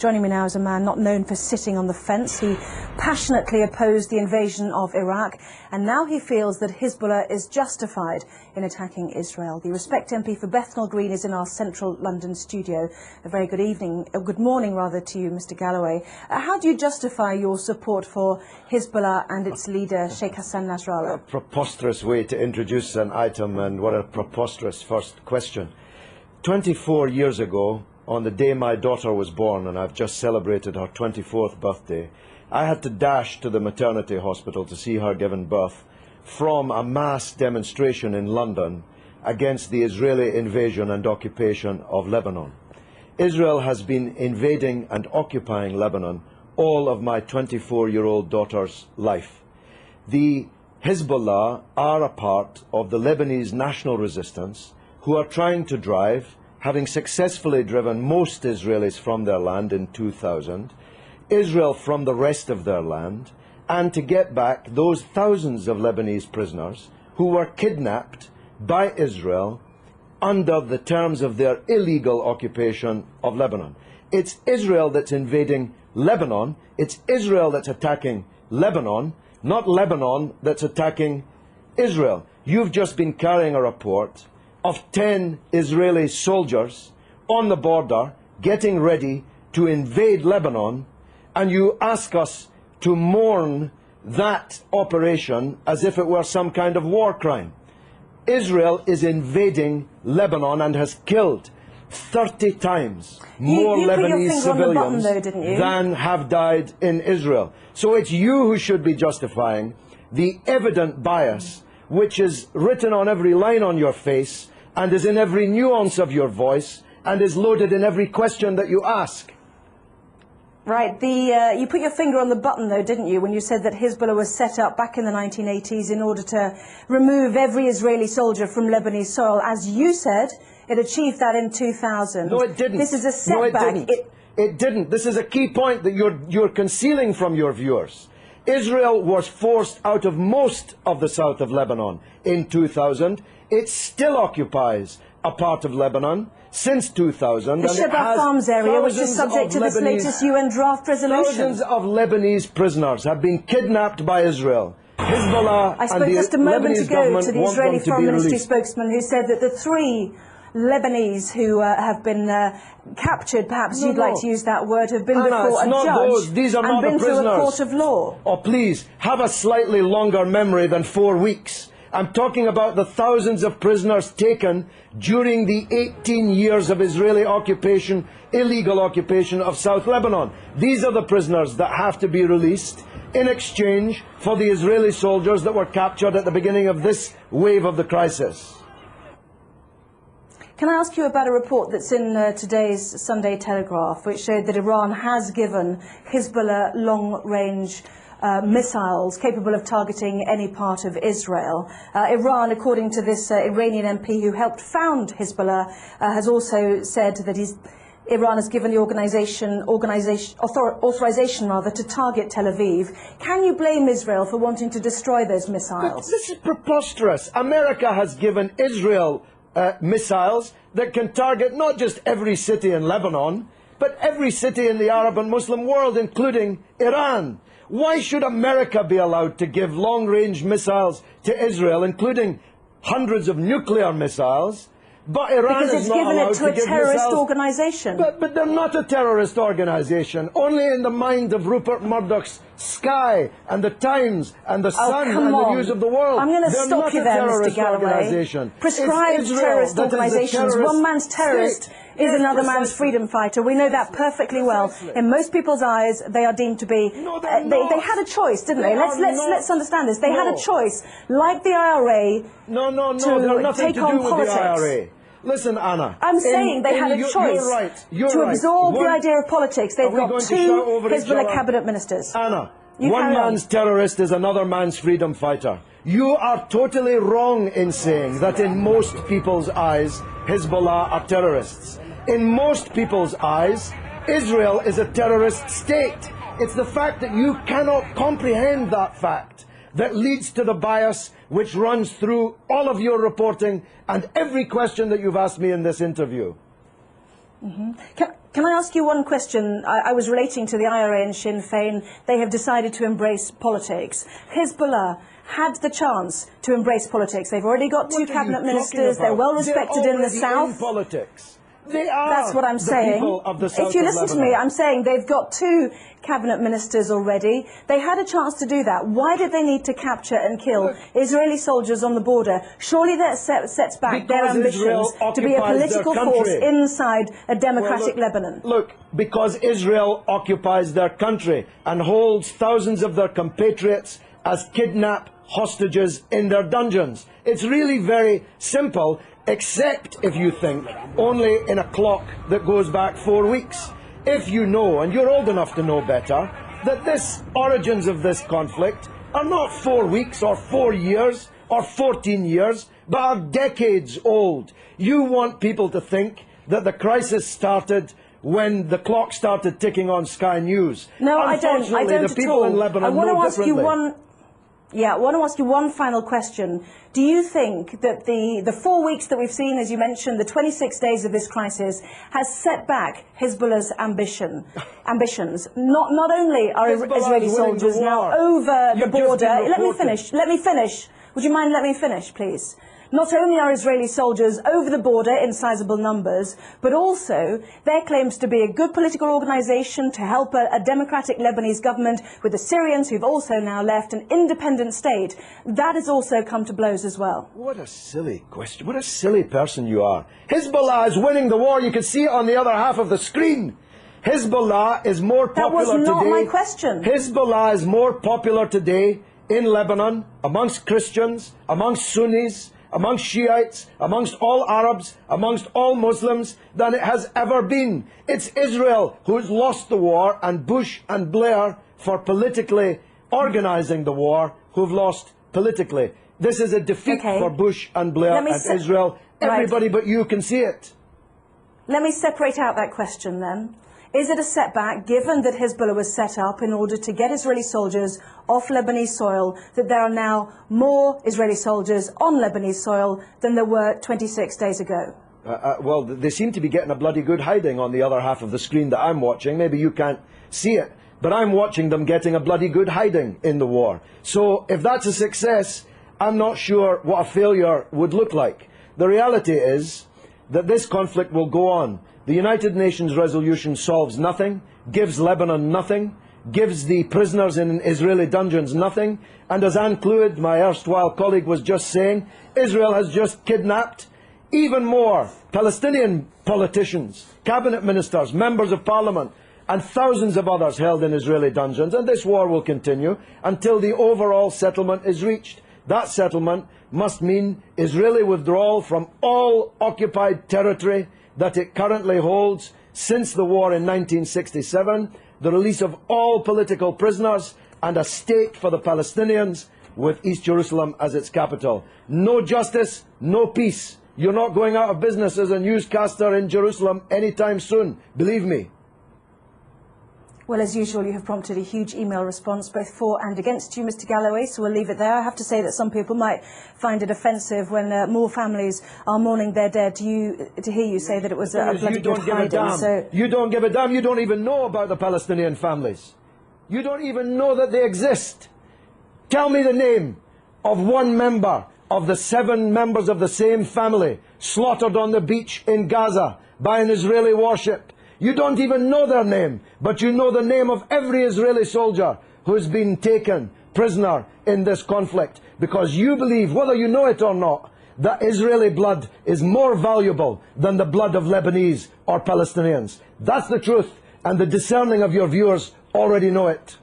Joining me now is a man not known for sitting on the fence. He passionately opposed the invasion of Iraq, and now he feels that Hezbollah is justified in attacking Israel. The Respect MP for Bethnal Green is in our central London studio. A very good evening, good morning rather, to you, Mr. Galloway. How do you justify your support for Hezbollah and its leader, Sheikh Hassan Nasrallah? A preposterous way to introduce an item, and what a preposterous first question. 24 years ago, on the day my daughter was born, and I've just celebrated her 24th birthday, I had to dash to the maternity hospital to see her given birth from a mass demonstration in London against the Israeli invasion and occupation of Lebanon. Israel has been invading and occupying Lebanon all of my 24-year-old daughter's life. The Hezbollah are a part of the Lebanese national resistance who are trying to drive, having successfully driven most Israelis from their land in 2000, Israel from the rest of their land, and to get back those thousands of Lebanese prisoners who were kidnapped by Israel under the terms of their illegal occupation of Lebanon. It's Israel that's invading Lebanon, it's Israel that's attacking Lebanon, not Lebanon that's attacking Israel. You've just been carrying a report of 10 Israeli soldiers on the border getting ready to invade Lebanon, and you ask us to mourn that operation as if it were some kind of war crime. Israel is invading Lebanon and has killed 30 times more Lebanese civilians than have died in Israel. So it's you who should be justifying the evident bias which is written on every line on your face and is in every nuance of your voice and is loaded in every question that you ask. Right. You put your finger on the button, though, didn't you, when you said that Hezbollah was set up back in the 1980s in order to remove every Israeli soldier from Lebanese soil. As you said, it achieved that in 2000. No, it didn't. This is a setback. No, it didn't. It didn't. This is a key point that you're concealing from your viewers. Israel was forced out of most of the south of Lebanon in 2000. It still occupies a part of Lebanon since 2000. The Shebaa Farms area, which is subject to this latest UN draft resolution. Thousands of Lebanese prisoners have been kidnapped by Israel. Hezbollah I spoke just a moment ago to the Israeli Foreign Ministry spokesman who said that the 3 Lebanese who have been captured, perhaps you'd like to use that word, have been before a judge These are and not been the through prisoners. a court of law. Oh, please, have a slightly longer memory than 4 weeks. I'm talking about the thousands of prisoners taken during the 18 years of Israeli occupation, illegal occupation of South Lebanon. These are the prisoners that have to be released in exchange for the Israeli soldiers that were captured at the beginning of this wave of the crisis. Can I ask you about a report that's in today's Sunday Telegraph, which showed that Iran has given Hezbollah long-range missiles capable of targeting any part of Israel. Iran, according to this Iranian MP who helped found Hezbollah, has also said that Iran has given the authorization to target Tel Aviv. Can you blame Israel for wanting to destroy those missiles? But this is preposterous. America has given Israel missiles that can target not just every city in Lebanon, but every city in the Arab and Muslim world, including Iran. Why should America be allowed to give long-range missiles to Israel, including hundreds of nuclear missiles, but Iran is not allowed to give missiles? Because it's given it to a terrorist organization. But they're not a terrorist organization. Only in the mind of Rupert Murdoch's Sky and the Times and the Sun and the News of the World. I'm going to stop you there, Mr. Galloway. Prescribed terrorist organizations. One man's terrorist is another man's freedom fighter. We know that perfectly well. In most people's eyes, they are deemed to be. They had a choice, didn't they? Let's understand this. They had a choice, like the IRA. To take on politics. Listen, Anna. I'm saying they had a choice to absorb the idea of politics. They've got 2 Hezbollah cabinet ministers. Anna, one man's terrorist is another man's freedom fighter. You are totally wrong in saying that in most people's eyes, Hezbollah are terrorists. In most people's eyes, Israel is a terrorist state. It's the fact that you cannot comprehend that fact that leads to the bias which runs through all of your reporting and every question that you've asked me in this interview. Can I ask you one question? I was relating to the IRA and Sinn Féin. They have decided to embrace politics. Hezbollah had the chance to embrace politics. They've already got two cabinet ministers. They're well respected in the south. In politics. They are. That's what I'm saying. People of the south if you of listen to Lebanon. me, I'm saying they've got two cabinet ministers already. They had a chance to do that. Why did they need to capture and kill Israeli soldiers on the border? Surely that sets back their ambitions to be a political force inside a democratic Lebanon. Look, because Israel occupies their country and holds thousands of their compatriots as kidnapped hostages in their dungeons. It's really very simple, except if you think only in a clock that goes back 4 weeks. If you know, and you're old enough to know better, that the origins of this conflict are not 4 weeks or 4 years or 14 years, but are decades old. You want people to think that the crisis started when the clock started ticking on Sky News. No, I don't. I don't the people in Lebanon I want to know ask you differently. I want to ask you one final question. Do you think that the 4 weeks that we've seen, as you mentioned, the 26 days of this crisis, has set back Hezbollah's ambitions? Not only are Israeli soldiers now over the border. Let me finish. Would you mind letting me finish, please? Not only are Israeli soldiers over the border in sizable numbers, but also there claims to be a good political organisation to help a democratic Lebanese government with the Syrians who've also now left an independent state. That has also come to blows as well. What a silly question. What a silly person you are. Hezbollah is winning the war. You can see it on the other half of the screen. Hezbollah is more popular today. That was not my question. Hezbollah is more popular today in Lebanon, amongst Christians, amongst Sunnis, amongst Shiites, amongst all Arabs, amongst all Muslims, than it has ever been. It's Israel who's lost the war, and Bush and Blair, for politically organising the war, who've lost politically. This is a defeat for Bush and Blair and Israel. Everybody but you can see it. Let me separate out that question then. Is it a setback, given that Hezbollah was set up in order to get Israeli soldiers off Lebanese soil, that there are now more Israeli soldiers on Lebanese soil than there were 26 days ago? Well, they seem to be getting a bloody good hiding on the other half of the screen that I'm watching. Maybe you can't see it, but I'm watching them getting a bloody good hiding in the war. So if that's a success, I'm not sure what a failure would look like. The reality is that this conflict will go on. The United Nations resolution solves nothing, gives Lebanon nothing, gives the prisoners in Israeli dungeons nothing, and as Anne Clewid, my erstwhile colleague, was just saying, Israel has just kidnapped even more Palestinian politicians, cabinet ministers, members of parliament, and thousands of others held in Israeli dungeons, and this war will continue until the overall settlement is reached. That settlement must mean Israeli withdrawal from all occupied territory that it currently holds since the war in 1967, the release of all political prisoners, and a state for the Palestinians with East Jerusalem as its capital. No justice, no peace. You're not going out of business as a newscaster in Jerusalem anytime soon, believe me. Well, as usual, you have prompted a huge email response, both for and against you, Mr. Galloway, so we'll leave it there. I have to say that some people might find it offensive when more families are mourning their dead to hear you say that it was a bloody good hiding. So you don't give a damn. You don't even know about the Palestinian families. You don't even know that they exist. Tell me the name of one member of the 7 members of the same family slaughtered on the beach in Gaza by an Israeli warship. You don't even know their name, but you know the name of every Israeli soldier who's been taken prisoner in this conflict, because you believe, whether you know it or not, that Israeli blood is more valuable than the blood of Lebanese or Palestinians. That's the truth, and the discerning of your viewers already know it.